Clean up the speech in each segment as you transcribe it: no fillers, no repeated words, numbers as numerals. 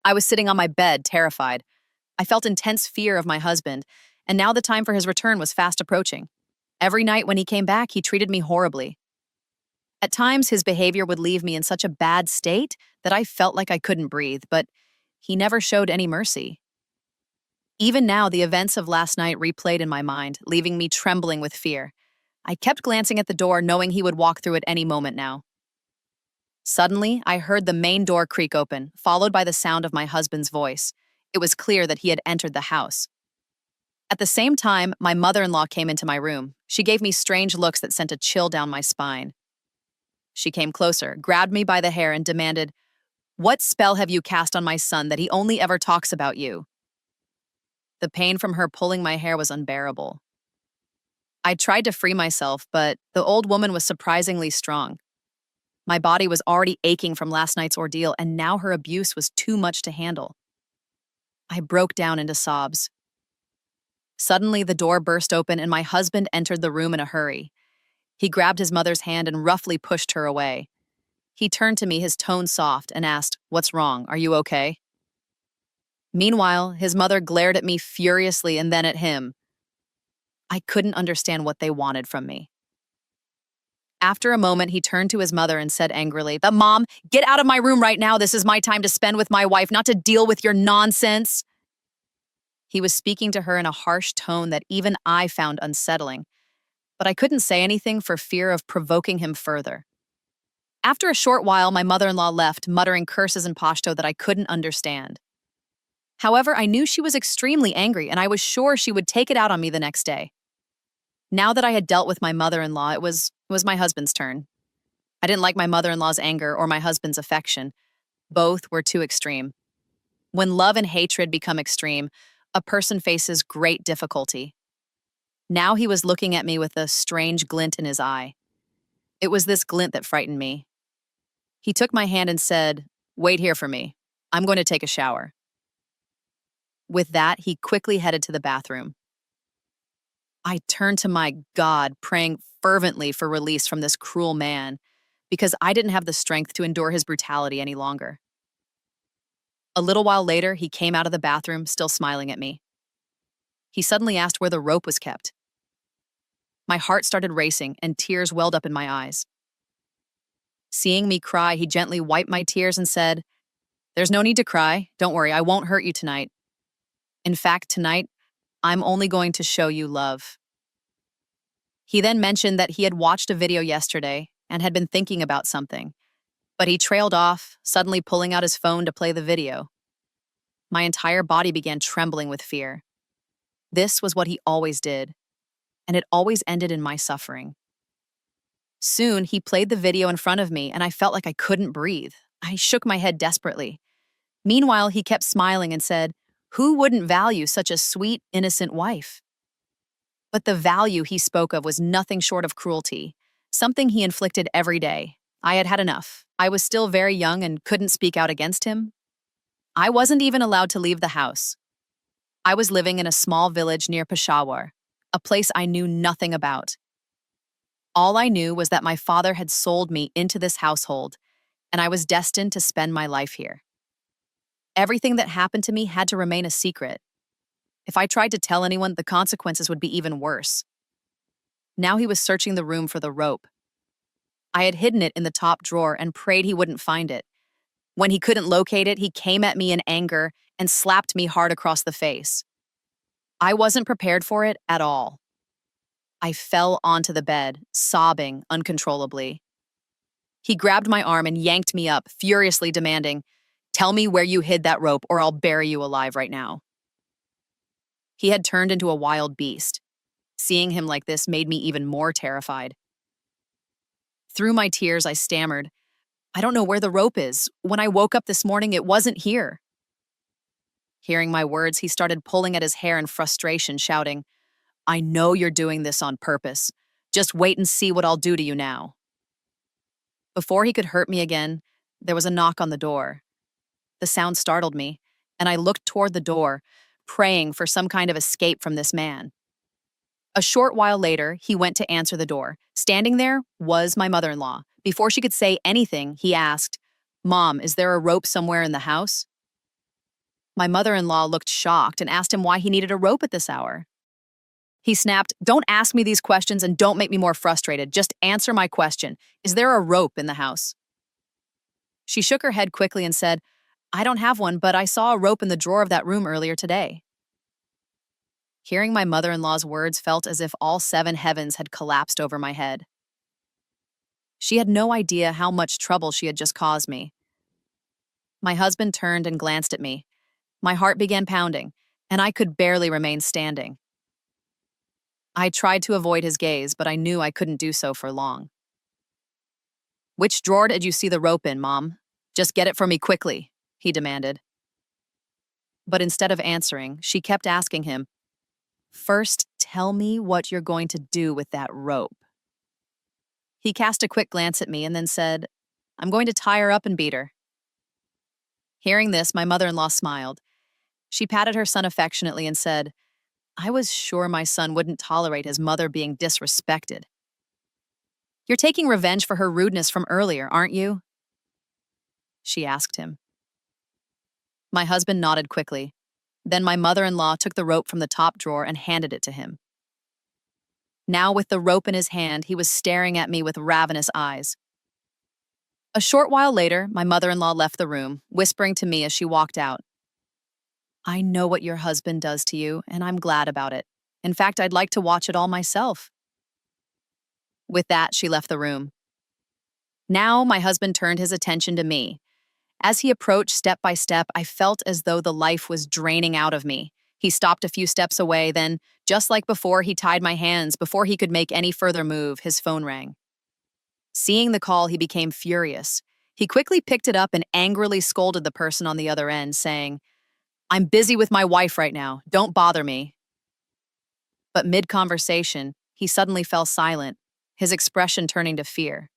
I was sitting on my bed, terrified. I felt intense fear of my husband, and now the time for his return was fast approaching. Every night when he came back, he treated me horribly. At times, his behavior would leave me in such a bad state that I felt like I couldn't breathe, but he never showed any mercy. Even now, the events of last night replayed in my mind, leaving me trembling with fear. I kept glancing at the door, knowing he would walk through it any moment now. Suddenly, I heard the main door creak open, followed by the sound of my husband's voice. It was clear that he had entered the house. At the same time, my mother-in-law came into my room. She gave me strange looks that sent a chill down my spine. She came closer, grabbed me by the hair, and demanded, "What spell have you cast on my son that he only ever talks about you?" The pain from her pulling my hair was unbearable. I tried to free myself, but the old woman was surprisingly strong. My body was already aching from last night's ordeal, and now her abuse was too much to handle. I broke down into sobs. Suddenly, the door burst open, and my husband entered the room in a hurry. He grabbed his mother's hand and roughly pushed her away. He turned to me, his tone soft, and asked, "What's wrong? Are you okay?" Meanwhile, his mother glared at me furiously and then at him. I couldn't understand what they wanted from me. After a moment, he turned to his mother and said angrily, "But Mom, get out of my room right now. This is my time to spend with my wife, not to deal with your nonsense." He was speaking to her in a harsh tone that even I found unsettling, but I couldn't say anything for fear of provoking him further. After a short while, my mother-in-law left, muttering curses in Pashto that I couldn't understand. However, I knew she was extremely angry, and I was sure she would take it out on me the next day. Now that I had dealt with my mother-in-law, it was my husband's turn. I didn't like my mother-in-law's anger or my husband's affection. Both were too extreme. When love and hatred become extreme, a person faces great difficulty. Now he was looking at me with a strange glint in his eye. It was this glint that frightened me. He took my hand and said, "Wait here for me. I'm going to take a shower." With that, he quickly headed to the bathroom. I turned to my God, praying fervently for release from this cruel man, because I didn't have the strength to endure his brutality any longer. A little while later, he came out of the bathroom, still smiling at me. He suddenly asked where the rope was kept. My heart started racing, and tears welled up in my eyes. Seeing me cry, he gently wiped my tears and said, "There's no need to cry. Don't worry, I won't hurt you tonight. In fact, tonight, I'm only going to show you love." He then mentioned that he had watched a video yesterday and had been thinking about something, but he trailed off, suddenly pulling out his phone to play the video. My entire body began trembling with fear. This was what he always did, and it always ended in my suffering. Soon, he played the video in front of me, and I felt like I couldn't breathe. I shook my head desperately. Meanwhile, he kept smiling and said, "Who wouldn't value such a sweet, innocent wife?" But the value he spoke of was nothing short of cruelty, something he inflicted every day. I had had enough. I was still very young and couldn't speak out against him. I wasn't even allowed to leave the house. I was living in a small village near Peshawar, a place I knew nothing about. All I knew was that my father had sold me into this household, and I was destined to spend my life here. Everything that happened to me had to remain a secret. If I tried to tell anyone, the consequences would be even worse. Now he was searching the room for the rope. I had hidden it in the top drawer and prayed he wouldn't find it. When he couldn't locate it, he came at me in anger and slapped me hard across the face. I wasn't prepared for it at all. I fell onto the bed, sobbing uncontrollably. He grabbed my arm and yanked me up, furiously demanding, "Tell me where you hid that rope or I'll bury you alive right now." He had turned into a wild beast. Seeing him like this made me even more terrified. Through my tears, I stammered, "I don't know where the rope is. When I woke up this morning, it wasn't here." Hearing my words, he started pulling at his hair in frustration, shouting, "I know you're doing this on purpose. Just wait and see what I'll do to you now." Before he could hurt me again, there was a knock on the door. The sound startled me, and I looked toward the door, praying for some kind of escape from this man. A short while later, he went to answer the door. Standing there was my mother-in-law. Before she could say anything, he asked, "Mom, is there a rope somewhere in the house?" My mother-in-law looked shocked and asked him why he needed a rope at this hour. He snapped, "Don't ask me these questions and don't make me more frustrated. Just answer my question. Is there a rope in the house?" She shook her head quickly and said, "I don't have one, but I saw a rope in the drawer of that room earlier today." Hearing my mother-in-law's words felt as if all seven heavens had collapsed over my head. She had no idea how much trouble she had just caused me. My husband turned and glanced at me. My heart began pounding, and I could barely remain standing. I tried to avoid his gaze, but I knew I couldn't do so for long. "Which drawer did you see the rope in, Mom? Just get it for me quickly," he demanded. But instead of answering, she kept asking him, "First, tell me what you're going to do with that rope." He cast a quick glance at me and then said, "I'm going to tie her up and beat her." Hearing this, my mother-in-law smiled. She patted her son affectionately and said, "I was sure my son wouldn't tolerate his mother being disrespected." "You're taking revenge for her rudeness from earlier, aren't you?" she asked him. My husband nodded quickly. Then my mother-in-law took the rope from the top drawer and handed it to him. Now, with the rope in his hand, he was staring at me with ravenous eyes. A short while later, my mother-in-law left the room, whispering to me as she walked out, "I know what your husband does to you, and I'm glad about it. In fact, I'd like to watch it all myself." With that, she left the room. Now, my husband turned his attention to me. As he approached step by step, I felt as though the life was draining out of me. He stopped a few steps away, then, just like before, he tied my hands. Before he could make any further move, his phone rang. Seeing the call, he became furious. He quickly picked it up and angrily scolded the person on the other end, saying, "I'm busy with my wife right now. Don't bother me." But mid-conversation, he suddenly fell silent, his expression turning to fear.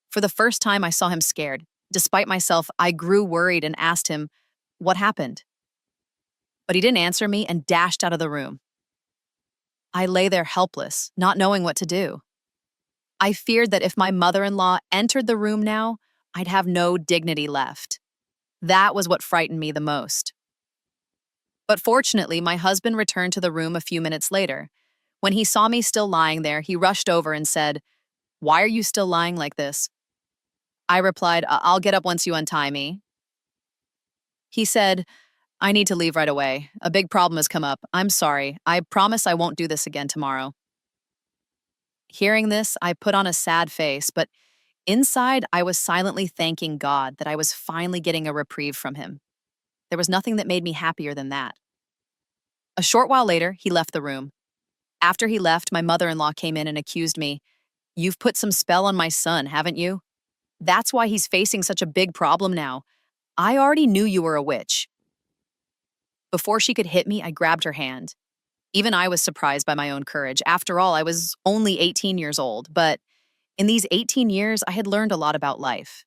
For the first time, I saw him scared. Despite myself, I grew worried and asked him, "What happened?" But he didn't answer me and dashed out of the room. I lay there helpless, not knowing what to do. I feared that if my mother-in-law entered the room now, I'd have no dignity left. That was what frightened me the most. But fortunately, my husband returned to the room a few minutes later. When he saw me still lying there, he rushed over and said, "Why are you still lying like this?" I replied, "I'll get up once you untie me." He said, "I need to leave right away. A big problem has come up. I'm sorry. I promise I won't do this again tomorrow." Hearing this, I put on a sad face, but inside I was silently thanking God that I was finally getting a reprieve from him. There was nothing that made me happier than that. A short while later, he left the room. After he left, my mother-in-law came in and accused me, "You've put some spell on my son, haven't you? That's why he's facing such a big problem now. I already knew you were a witch." Before she could hit me, I grabbed her hand. Even I was surprised by my own courage. After all, I was only 18 years old, but in these 18 years, I had learned a lot about life.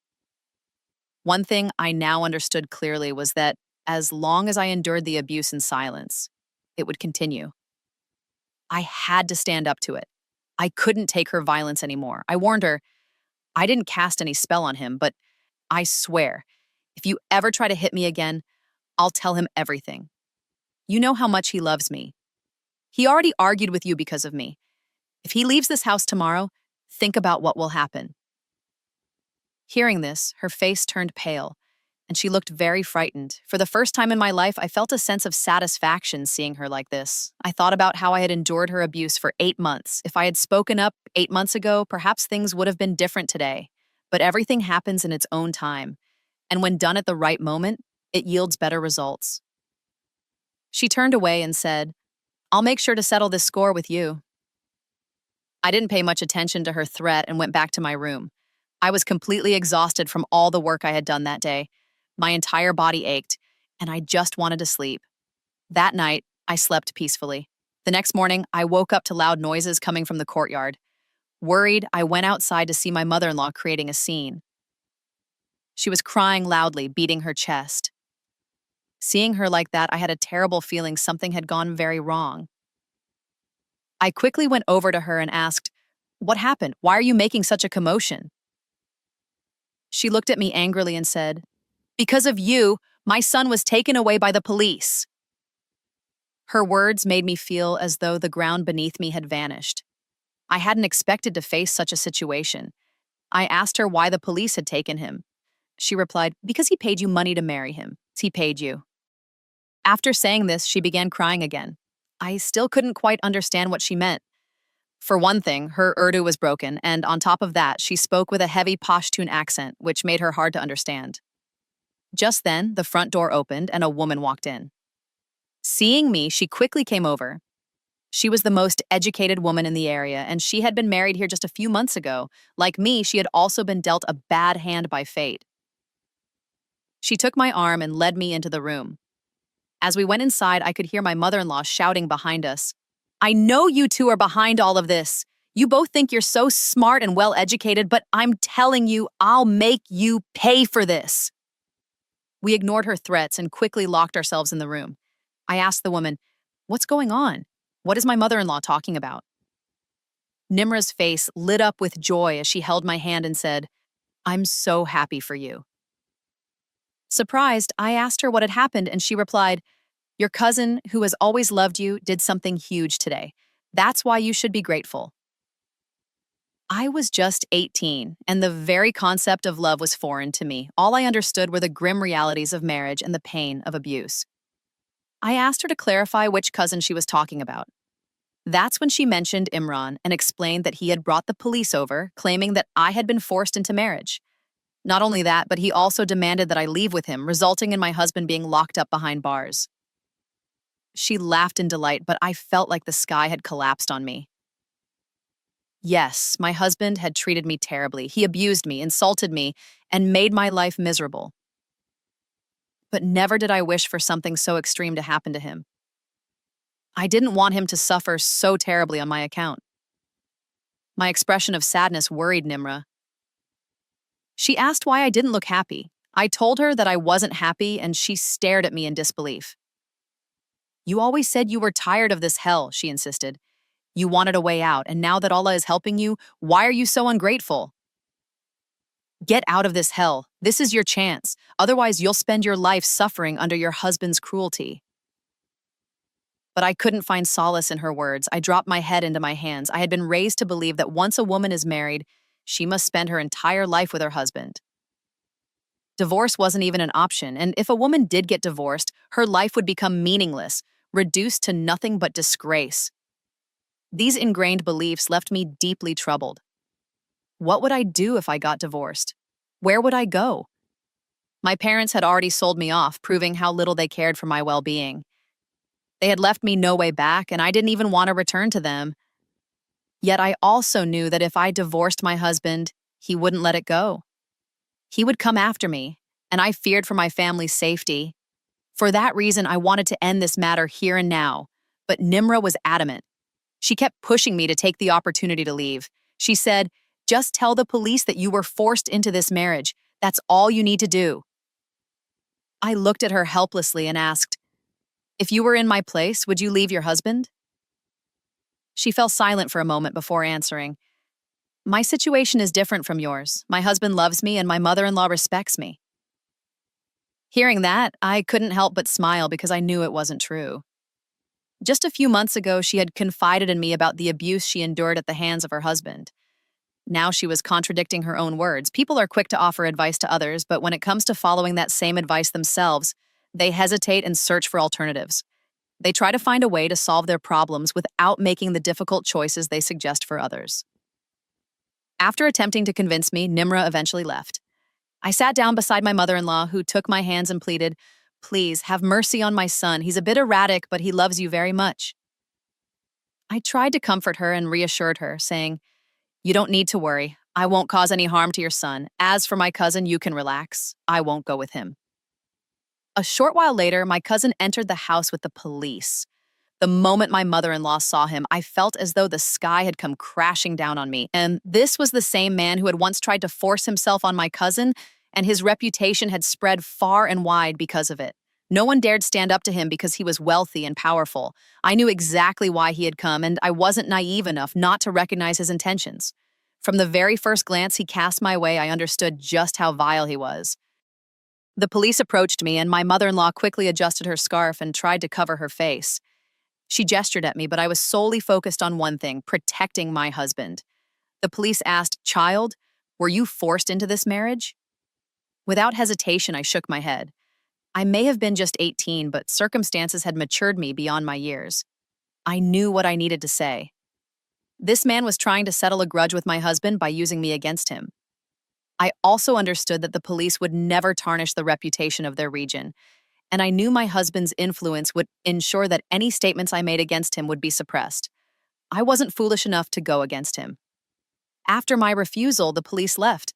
One thing I now understood clearly was that as long as I endured the abuse in silence, it would continue. I had to stand up to it. I couldn't take her violence anymore. I warned her, "I didn't cast any spell on him, but I swear, if you ever try to hit me again, I'll tell him everything. You know how much he loves me. He already argued with you because of me. If he leaves this house tomorrow, think about what will happen." Hearing this, her face turned pale, and she looked very frightened. For the first time in my life, I felt a sense of satisfaction seeing her like this. I thought about how I had endured her abuse for 8 months. If I had spoken up 8 months ago, perhaps things would have been different today. But everything happens in its own time, and when done at the right moment, it yields better results. She turned away and said, "I'll make sure to settle this score with you." I didn't pay much attention to her threat and went back to my room. I was completely exhausted from all the work I had done that day. My entire body ached, and I just wanted to sleep. That night, I slept peacefully. The next morning, I woke up to loud noises coming from the courtyard. Worried, I went outside to see my mother-in-law creating a scene. She was crying loudly, beating her chest. Seeing her like that, I had a terrible feeling something had gone very wrong. I quickly went over to her and asked, "What happened? Why are you making such a commotion?" She looked at me angrily and said, "Because of you, My son was taken away by the police. Her words made me feel as though the ground beneath me had vanished. I hadn't expected to face such a situation. I asked her why the police had taken him. She replied, "Because he paid you money to marry him. He paid you." After saying this, she began crying again. I still couldn't quite understand what she meant. For one thing, her Urdu was broken, and on top of that, she spoke with a heavy Pashtun accent, which made her hard to understand. Just then, the front door opened and a woman walked in. Seeing me, she quickly came over. She was the most educated woman in the area, and she had been married here just a few months ago. Like me, she had also been dealt a bad hand by fate. She took my arm and led me into the room. As we went inside, I could hear my mother-in-law shouting behind us, "I know you two are behind all of this. You both think you're so smart and well-educated, but I'm telling you, I'll make you pay for this." We ignored her threats and quickly locked ourselves in the room. I asked the woman, "What's going on? What is my mother-in-law talking about?" Nimra's face lit up with joy as she held my hand and said, "I'm so happy for you." Surprised, I asked her what had happened, and she replied, "Your cousin, who has always loved you, did something huge today. That's why you should be grateful." I was just 18, and the very concept of love was foreign to me. All I understood were the grim realities of marriage and the pain of abuse. I asked her to clarify which cousin she was talking about. That's when she mentioned Imran and explained that he had brought the police over, claiming that I had been forced into marriage. Not only that, but he also demanded that I leave with him, resulting in my husband being locked up behind bars. She laughed in delight, but I felt like the sky had collapsed on me. Yes, my husband had treated me terribly. He abused me, insulted me, and made my life miserable. But never did I wish for something so extreme to happen to him. I didn't want him to suffer so terribly on my account. My expression of sadness worried Nimra. She asked why I didn't look happy. I told her that I wasn't happy, and she stared at me in disbelief. "You always said you were tired of this hell," she insisted. "You wanted a way out, and now that Allah is helping you, why are you so ungrateful? Get out of this hell. This is your chance. Otherwise, you'll spend your life suffering under your husband's cruelty." But I couldn't find solace in her words. I dropped my head into my hands. I had been raised to believe that once a woman is married, she must spend her entire life with her husband. Divorce wasn't even an option, and if a woman did get divorced, her life would become meaningless, reduced to nothing but disgrace. These ingrained beliefs left me deeply troubled. What would I do if I got divorced? Where would I go? My parents had already sold me off, proving how little they cared for my well-being. They had left me no way back, and I didn't even want to return to them. Yet I also knew that if I divorced my husband, he wouldn't let it go. He would come after me, and I feared for my family's safety. For that reason, I wanted to end this matter here and now, but Nimra was adamant. She kept pushing me to take the opportunity to leave. She said, "Just tell the police that you were forced into this marriage. That's all you need to do." I looked at her helplessly and asked, "If you were in my place, would you leave your husband?" She fell silent for a moment before answering, "My situation is different from yours. My husband loves me and my mother-in-law respects me." Hearing that, I couldn't help but smile because I knew it wasn't true. Just a few months ago, she had confided in me about the abuse she endured at the hands of her husband. Now she was contradicting her own words. People are quick to offer advice to others, but when it comes to following that same advice themselves, they hesitate and search for alternatives. They try to find a way to solve their problems without making the difficult choices they suggest for others. After attempting to convince me, Nimra eventually left. I sat down beside my mother-in-law, who took my hands and pleaded, "Please, have mercy on my son. He's a bit erratic, but he loves you very much." I tried to comfort her and reassured her, saying, "You don't need to worry. I won't cause any harm to your son. As for my cousin, you can relax. I won't go with him." A short while later, my cousin entered the house with the police. The moment my mother-in-law saw him, I felt as though the sky had come crashing down on me. And this was the same man who had once tried to force himself on my cousin, and his reputation had spread far and wide because of it. No one dared stand up to him because he was wealthy and powerful. I knew exactly why he had come, and I wasn't naive enough not to recognize his intentions. From the very first glance he cast my way, I understood just how vile he was. The police approached me, and my mother-in-law quickly adjusted her scarf and tried to cover her face. She gestured at me, but I was solely focused on one thing: protecting my husband. The police asked, "Child, were you forced into this marriage?" Without hesitation, I shook my head. I may have been just 18, but circumstances had matured me beyond my years. I knew what I needed to say. This man was trying to settle a grudge with my husband by using me against him. I also understood that the police would never tarnish the reputation of their region, and I knew my husband's influence would ensure that any statements I made against him would be suppressed. I wasn't foolish enough to go against him. After my refusal, the police left.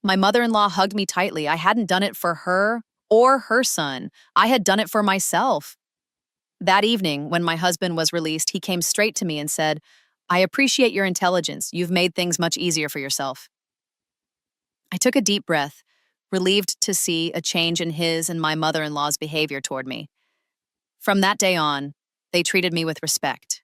My mother-in-law hugged me tightly. I hadn't done it for her or her son. I had done it for myself. That evening, when my husband was released, he came straight to me and said, "I appreciate your intelligence. You've made things much easier for yourself." I took a deep breath, relieved to see a change in his and my mother-in-law's behavior toward me. From that day on, they treated me with respect.